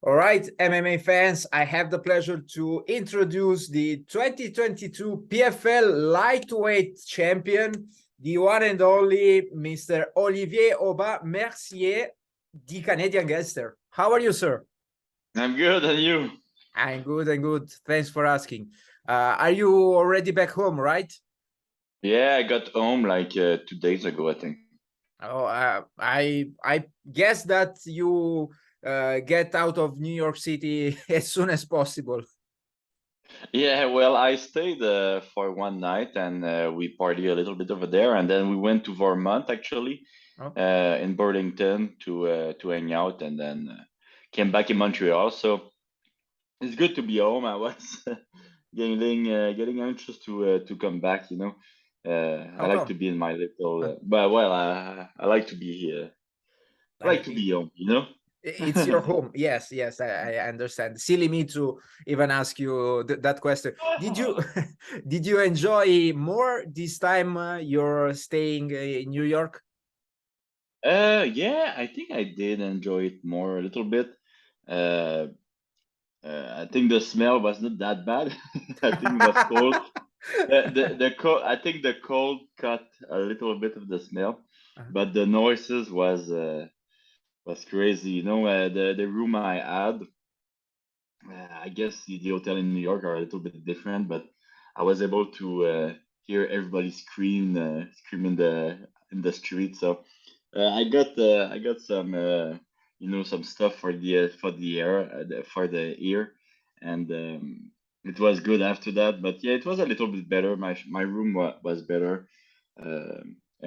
All right, MMA fans, I have the pleasure to introduce the 2022 PFL lightweight champion, the one and only Mr. Olivier Aubin-Mercier, the Canadian Gangster. How are you, sir? I'm good, and you? I'm good, I'm good. Thanks for asking. Are you already back home, right? Yeah, I got home like 2 days ago, I think. Oh, I guess that you get out of New York City as soon as possible. Yeah, well, I stayed for one night and we party a little bit over there, and then we went to Vermont actually, Oh. in Burlington to hang out, and then came back in Montreal. So it's good to be home. I was getting anxious to come back. I How like come? to be in my little, Uh, but well, I like to be here. I I like mean, to be home. it's your home. Yes, yes, I understand. Silly me to even ask you that question. Did you did you enjoy more this time you're staying in New York? Yeah, I think I did enjoy it more a little bit. Uh, I think the smell was not that bad. I think it was cold. The cold. I think the cold cut a little bit of the smell, but the noises was crazy. The room I had. I guess the hotel in New York are a little bit different, but I was able to hear everybody scream in the street. So I got some some stuff for the air for the ear, and it was good after that. But yeah, it was a little bit better. My room was better,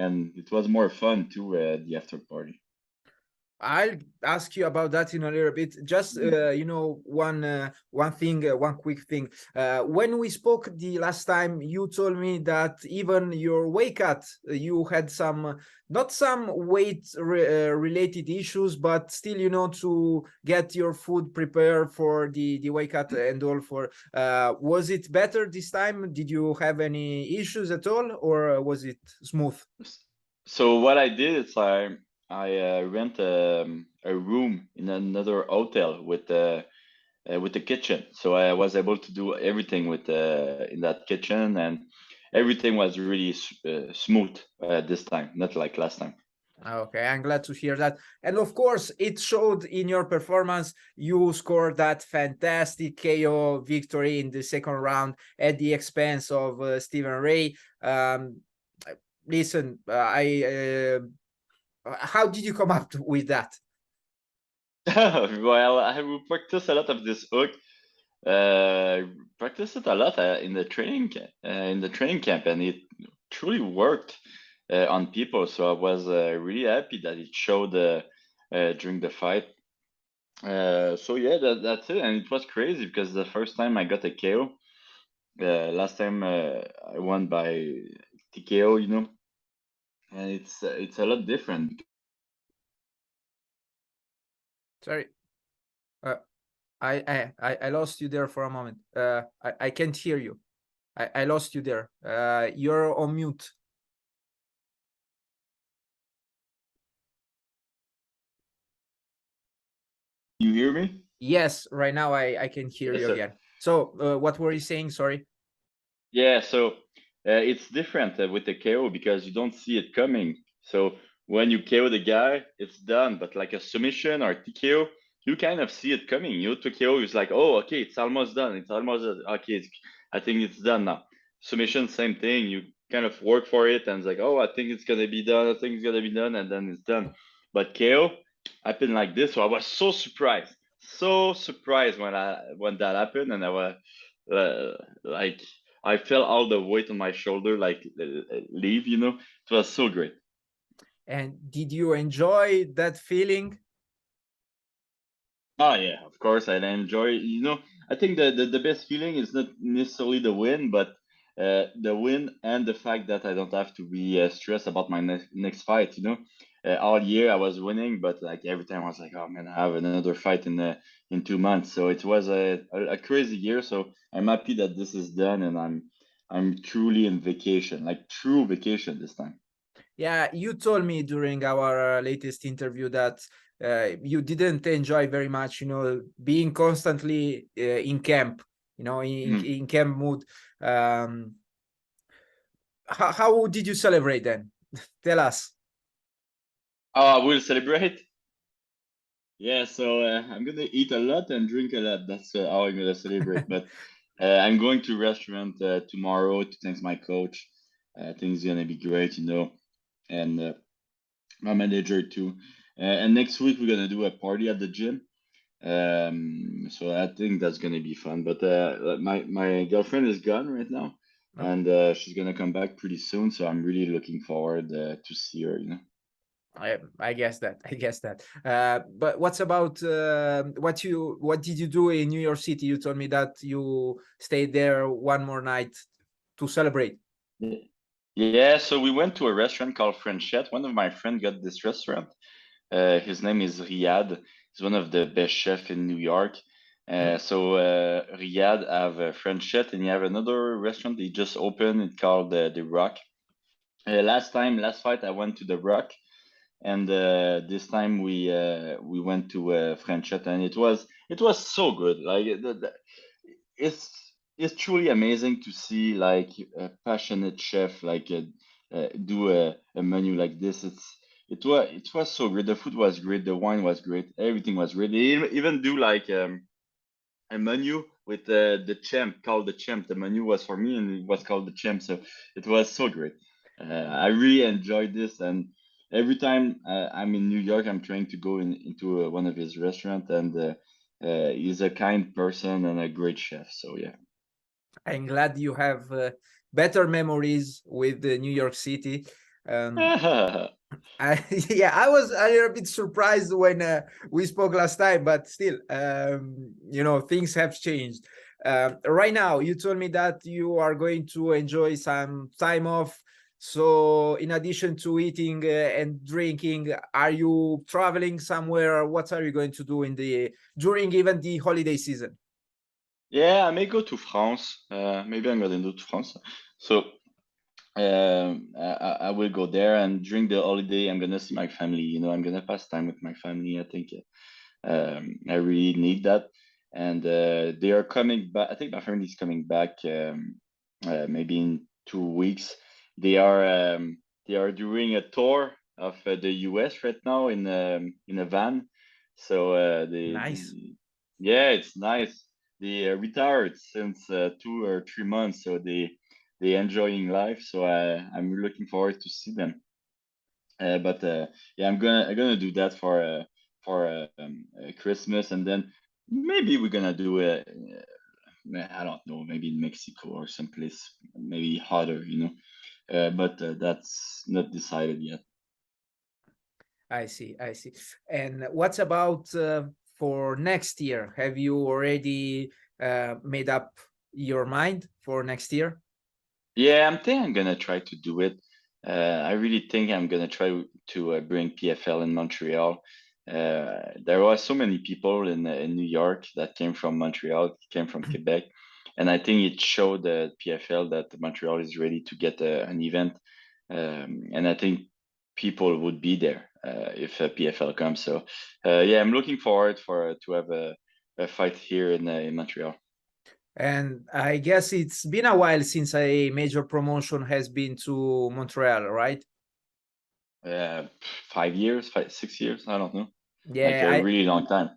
and it was more fun too. The after party. I'll ask you about that in a little bit. Just one thing, one quick thing. When we spoke the last time, you told me that even your weight cut, you had some not some weight related issues, but still, to get your food prepared for the weight cut and all. For was it better this time? Did you have any issues at all, or was it smooth? So what I did is I rent a room in another hotel with the kitchen. So I was able to do everything with in that kitchen, and everything was really smooth this time, not like last time. Okay, I'm glad to hear that. And of course, it showed in your performance. You scored that fantastic KO victory in the second round at the expense of Stephen Ray. Listen, how did you come up with that? Well, I will practice a lot of this hook. Practice it a lot in the training camp, and it truly worked on people. So I was really happy that it showed during the fight. So yeah, that's it, and it was crazy because the first time I got a KO, last time I won by TKO, and it's a lot different. Sorry, uh, I lost you there for a moment. I can't hear you. I lost you there. You're on mute. You hear me? Yes, right now I can hear Yes, you sir. again. So, what were you saying? Sorry. Yeah, so it's different with the KO because you don't see it coming. So when you KO the guy, it's done. But like a submission or TKO, you kind of see it coming. You TKO is like, oh, okay, it's almost done. It's almost okay. I think it's done now. Submission, same thing. You kind of work for it and it's like, oh, I think it's gonna be done. I think it's gonna be done, and then it's done. But KO happened like this, so I was so surprised when that happened, and I was like I felt all the weight on my shoulder like leave. It was so great. And did you enjoy that feeling? Oh yeah, of course I enjoy. I think the best feeling is not necessarily the win, but the win and the fact that I don't have to be stressed about my next fight. All year I was winning, but like every time I was like, oh man, I have another fight in 2 months. So it was a crazy year. So I'm happy that this is done, and I'm truly in vacation, like true vacation this time. Yeah, you told me during our latest interview that you didn't enjoy very much, being constantly in camp, in camp mood. How did you celebrate then? Tell us. Oh, I will celebrate. Yeah, so I'm gonna eat a lot and drink a lot. That's how I'm gonna celebrate. But I'm going to restaurant tomorrow to thank my coach. I think it's gonna be great, and my manager too. And next week we're gonna do a party at the gym. So I think that's gonna be fun. But my girlfriend is gone right now, Oh, and she's gonna come back pretty soon. So I'm really looking forward to see her. I guess that. But what's about what did you do in New York City? You told me that you stayed there one more night to celebrate. Yeah, so we went to a restaurant called Frenchette. One of my friends got this restaurant. His name is Riyad. He's one of the best chefs in New York. Hmm? So Riyad have a Frenchette, and he have another restaurant he just opened. It's called the Rock. Last fight, I went to the Rock, and this time we went to Frenchette, and it was so good. Like it's it's truly amazing to see like a passionate chef like do a menu like this. It was so great. The food was great. The wine was great. Everything was great. They even do like a menu with the champ called the champ. The menu was for me and it was called the champ. So it was so great. I really enjoyed this, and every time I'm in New York, I'm trying to go into one of his restaurants, and he's a kind person and a great chef. So yeah. I'm glad you have better memories with the New York City. Um, yeah, I was a little bit surprised when we spoke last time, but still, things have changed. Right now, you told me that you are going to enjoy some time off. So, in addition to eating and drinking, are you traveling somewhere? What are you going to do during even the holiday season? Yeah, I may go to France. Maybe I'm gonna go to France. So I will go there, and during the holiday, I'm gonna see my family. I'm gonna pass time with my family. I think I really need that. And they are coming back. I think my family is coming back maybe in 2 weeks. They are they are doing a tour of the US right now in a van. So Nice. yeah, it's nice. They retired since 2 or 3 months, so they enjoying life. So I'm looking forward to see them. But yeah, I'm gonna do that for Christmas, and then maybe we're gonna do I don't know, maybe in Mexico or someplace maybe hotter. But that's not decided yet. I see. And what's about for next year? Have you already made up your mind for next year? Yeah, I'm gonna try to do it. I really think I'm gonna try to bring PFL in Montreal. There were so many people in New York that came from Montreal, came from Quebec, and I think it showed the PFL that Montreal is ready to get an event. And I think people would be there if PFL comes. So yeah, I'm looking forward for to have a fight here in Montreal. And I guess it's been a while since a major promotion has been to Montreal, right? 5 years, 6 years, I don't know, like Yeah, a really long time.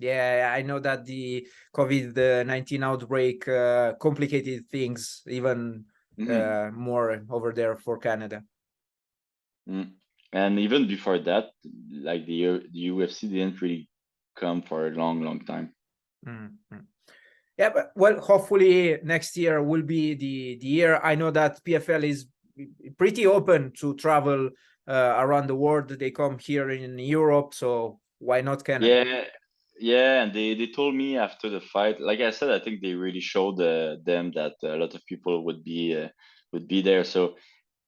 I know that the COVID-19 outbreak complicated things even Hmm. more over there for Canada. Mm. And even before that, like the UFC didn't really come for a long, long time. Mhm. Yeah, but well, hopefully next year will be the year. I know that PFL is pretty open to travel around the world. They come here in Europe, so why not Canada? Yeah, yeah, and they told me after the fight, like I said, I think they really showed them that a lot of people would be there. So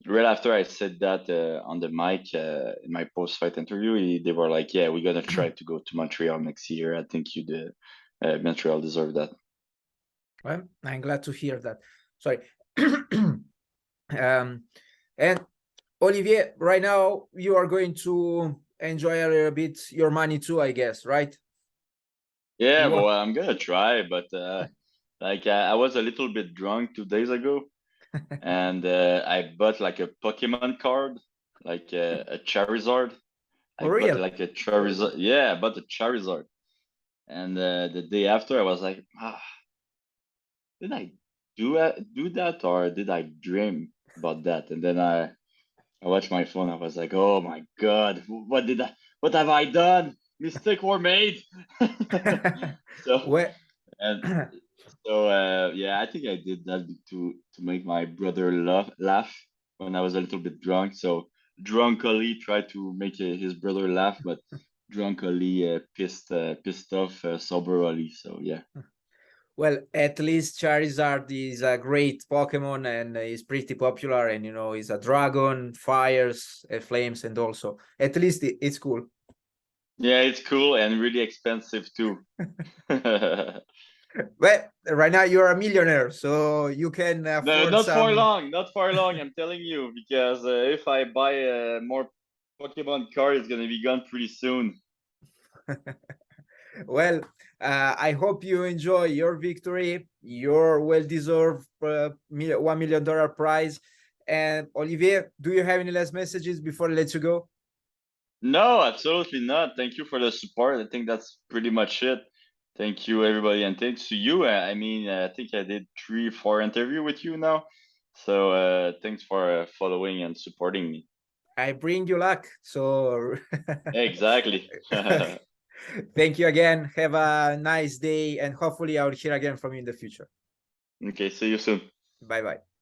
right after I said that on the mic in my post-fight interview, they were like, "Yeah, we're gonna try to go to Montreal next year. I think Montreal deserve that." Well, I'm glad to hear that. Sorry. um, and Olivier, right now you are going to enjoy a little bit your money too, I guess, right? Yeah, You well, want I'm gonna try, but like I was a little bit drunk 2 days ago, and I bought like a Pokemon card, like a Charizard. I for bought real? like a Charizard. Yeah, I bought a Charizard, and the day after I was like, did I do that or did I dream about that? And then I watched my phone. I was like, oh my God, what have I done? Mistake were made. So Well, and so yeah, I think I did that to make my brother laugh when I was a little bit drunk. So drunk Oli tried to make his brother laugh, but drunk Oli pissed off sober Oli. So yeah. well, at least Charizard is a great Pokemon and is pretty popular, and he's a dragon, fires, flames, and also at least it's cool. Yeah, it's cool and really expensive too. Well, right now you're a millionaire, so you can No, afford not for some. long, not for long. I'm telling you, because if I buy more Pokemon card, it's gonna be gone pretty soon. Well, I hope you enjoy your victory, your well-deserved $1 million prize. And Olivier, do you have any last messages before I let you go? No, absolutely not. Thank you for the support. I think that's pretty much it. Thank you, everybody, and thanks to you. I mean, I think I did 3, 4 interview with you now. So thanks for following and supporting me. I bring you luck. So Exactly. thank you again. Have a nice day, and hopefully I'll hear again from you in the future. Okay, see you soon. Bye bye.